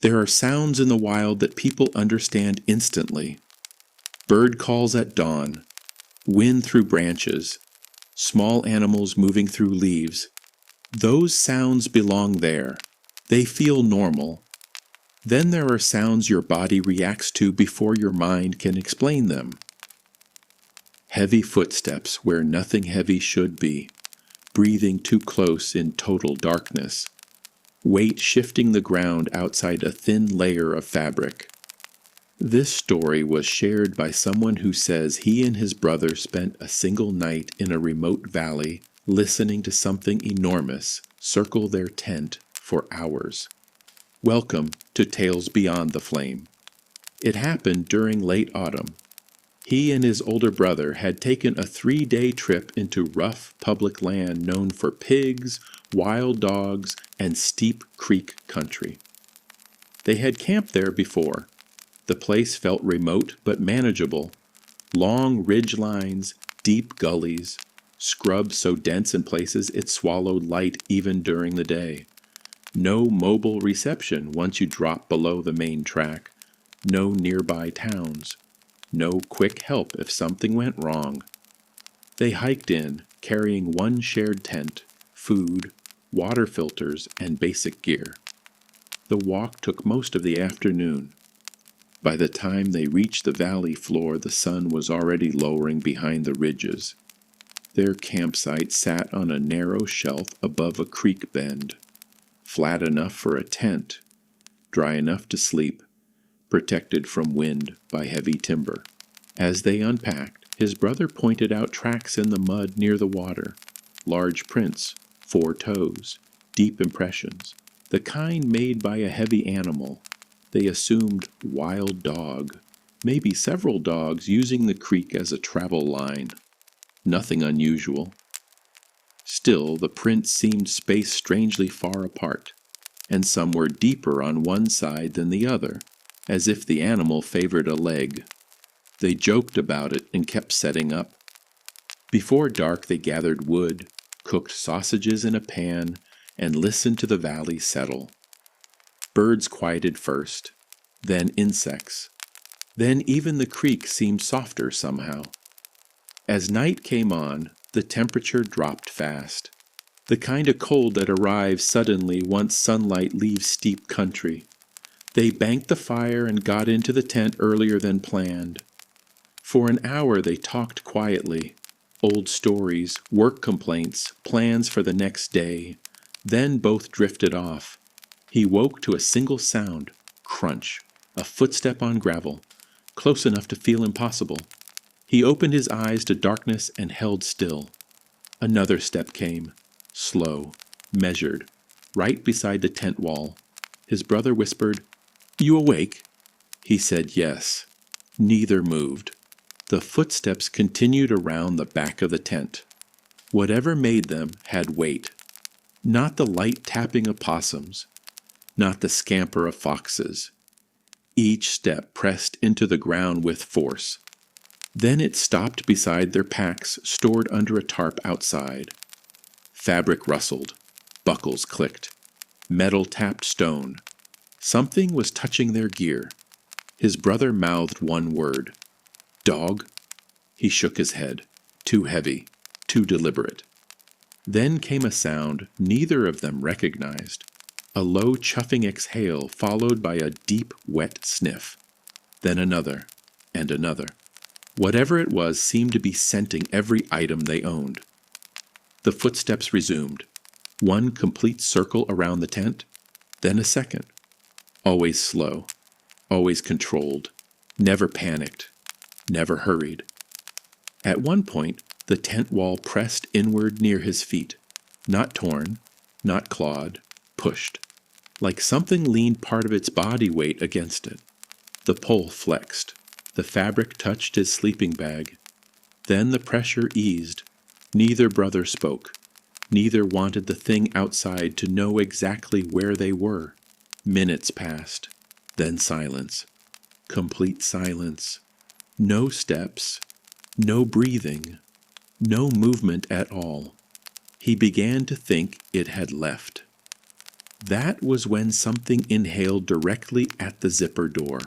There are sounds in the wild that people understand instantly. Bird calls at dawn, wind through branches, small animals moving through leaves. Those sounds belong there. They feel normal. Then there are sounds your body reacts to before your mind can explain them. Heavy footsteps where nothing heavy should be, breathing too close in total darkness. Weight shifting the ground outside a thin layer of fabric. This story was shared by someone who says he and his brother spent a single night in a remote valley listening to something enormous circle their tent for hours. Welcome to Tales Beyond the Flame. It happened during late autumn. He and his older brother had taken a 3-day trip into rough public land known for pigs, wild dogs, and steep creek country. They had camped there before. The place felt remote but manageable. Long ridge lines, deep gullies, scrub so dense in places it swallowed light even during the day. No mobile reception once you drop below the main track. No nearby towns. No quick help if something went wrong. They hiked in, carrying one shared tent, food, water filters, and basic gear. The walk took most of the afternoon. By the time they reached the valley floor, the sun was already lowering behind the ridges. Their campsite sat on a narrow shelf above a creek bend, flat enough for a tent, dry enough to sleep, protected from wind by heavy timber. As they unpacked, his brother pointed out tracks in the mud near the water, large prints, 4 toes, deep impressions, the kind made by a heavy animal. They assumed wild dog, maybe several dogs using the creek as a travel line. Nothing unusual. Still, the prints seemed spaced strangely far apart, and some were deeper on one side than the other, as if the animal favored a leg. They joked about it and kept setting up. Before dark they gathered wood, cooked sausages in a pan, and listened to the valley settle. Birds quieted first, then insects. Then even the creek seemed softer somehow. As night came on, the temperature dropped fast. The kind of cold that arrives suddenly once sunlight leaves steep country. They banked the fire and got into the tent earlier than planned. For an hour they talked quietly. Old stories, work complaints, plans for the next day. Then both drifted off. He woke to a single sound, crunch, a footstep on gravel, close enough to feel impossible. He opened his eyes to darkness and held still. Another step came, slow, measured, right beside the tent wall. His brother whispered, "You awake?" He said yes. Neither moved. The footsteps continued around the back of the tent. Whatever made them had weight. Not the light tapping of possums, not the scamper of foxes. Each step pressed into the ground with force. Then it stopped beside their packs stored under a tarp outside. Fabric rustled, buckles clicked, metal tapped stone. Something was touching their gear. His brother mouthed one word. "Dog?" He shook his head. Too heavy, too deliberate. Then came a sound neither of them recognized. A low chuffing exhale followed by a deep, wet sniff. Then another, and another. Whatever it was seemed to be scenting every item they owned. The footsteps resumed. One complete circle around the tent, then a second. Always slow, always controlled, never panicked, never hurried. At one point, the tent wall pressed inward near his feet, not torn, not clawed, pushed, like something leaned part of its body weight against it. The pole flexed. The fabric touched his sleeping bag. Then the pressure eased. Neither brother spoke. Neither wanted the thing outside to know exactly where they were. Minutes passed. Then silence. Complete silence. No steps. No breathing. No movement at all. He began to think it had left. That was when something inhaled directly at the zipper door.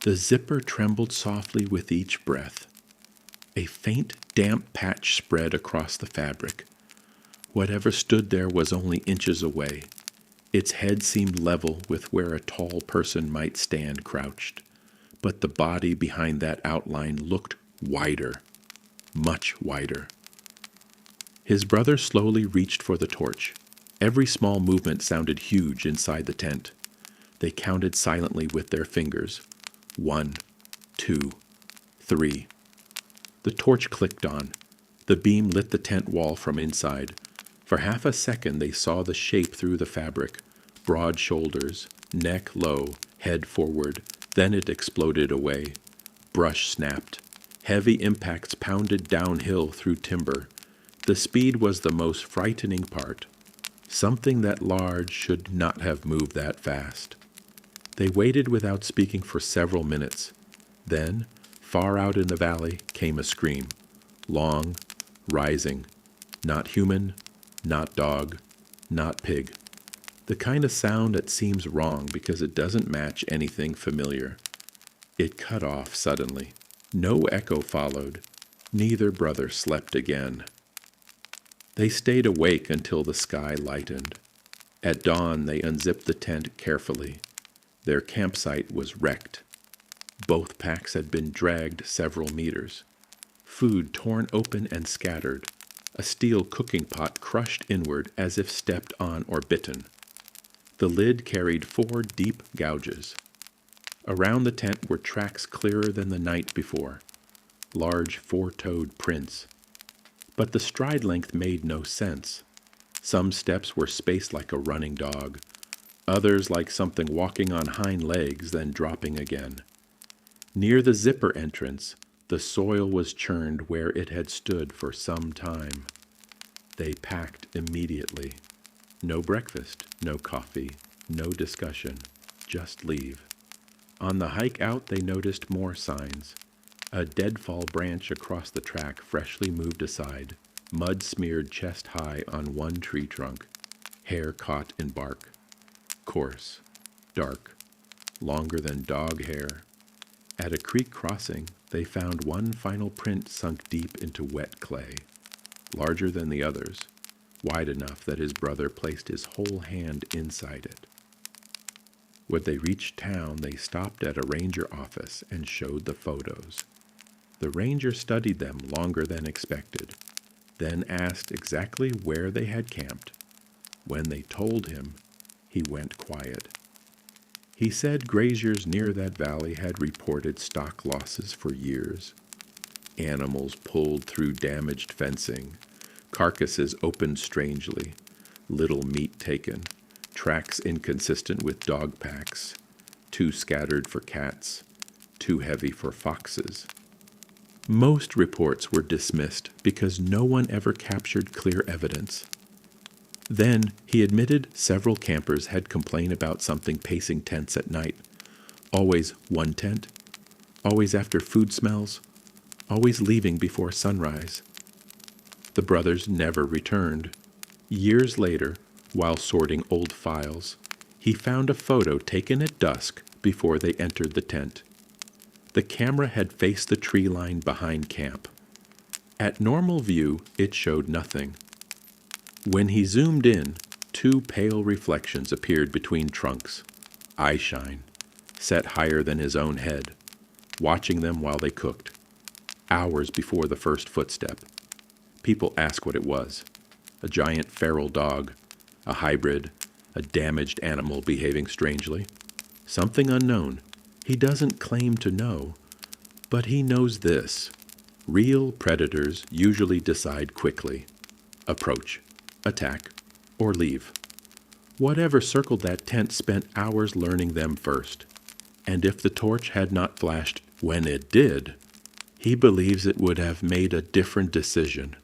The zipper trembled softly with each breath. A faint, damp patch spread across the fabric. Whatever stood there was only inches away. Its head seemed level with where a tall person might stand crouched, but the body behind that outline looked wider, much wider. His brother slowly reached for the torch. Every small movement sounded huge inside the tent. They counted silently with their fingers. 1, 2, 3. The torch clicked on. The beam lit the tent wall from inside. For half a second they saw the shape through the fabric. Broad shoulders, neck low, head forward. Then it exploded away. Brush snapped. Heavy impacts pounded downhill through timber. The speed was the most frightening part. Something that large should not have moved that fast. They waited without speaking for several minutes. Then, far out in the valley, came a scream. Long, rising. Not human, not dog, not pig. The kind of sound that seems wrong because it doesn't match anything familiar. It cut off suddenly. No echo followed. Neither brother slept again. They stayed awake until the sky lightened. At dawn, they unzipped the tent carefully. Their campsite was wrecked. Both packs had been dragged several meters. Food torn open and scattered. A steel cooking pot crushed inward as if stepped on or bitten. The lid carried 4 deep gouges. Around the tent were tracks clearer than the night before. Large 4-toed prints. But the stride length made no sense. Some steps were spaced like a running dog. Others like something walking on hind legs, then dropping again. Near the zipper entrance, the soil was churned where it had stood for some time. They packed immediately. No breakfast, no coffee, no discussion, just leave. On the hike out, they noticed more signs. A deadfall branch across the track freshly moved aside, mud smeared chest high on one tree trunk, hair caught in bark. Coarse, dark, longer than dog hair. At a creek crossing, they found one final print sunk deep into wet clay, larger than the others, wide enough that his brother placed his whole hand inside it. When they reached town, they stopped at a ranger office and showed the photos. The ranger studied them longer than expected, then asked exactly where they had camped. When they told him, he went quiet. He said graziers near that valley had reported stock losses for years. Animals pulled through damaged fencing, carcasses opened strangely, little meat taken, tracks inconsistent with dog packs, too scattered for cats, too heavy for foxes. Most reports were dismissed because no one ever captured clear evidence. Then he admitted several campers had complained about something pacing tents at night. Always one tent, always after food smells, always leaving before sunrise. The brothers never returned. Years later, while sorting old files, he found a photo taken at dusk before they entered the tent. The camera had faced the tree line behind camp. At normal view, it showed nothing. When he zoomed in, 2 pale reflections appeared between trunks, eyeshine, set higher than his own head, watching them while they cooked, hours before the first footstep. People asked what it was. A giant feral dog, a hybrid, a damaged animal behaving strangely. Something unknown. He doesn't claim to know, but he knows this. Real predators usually decide quickly. Approach, attack, or leave. Whatever circled that tent spent hours learning them first. And if the torch had not flashed when it did, he believes it would have made a different decision.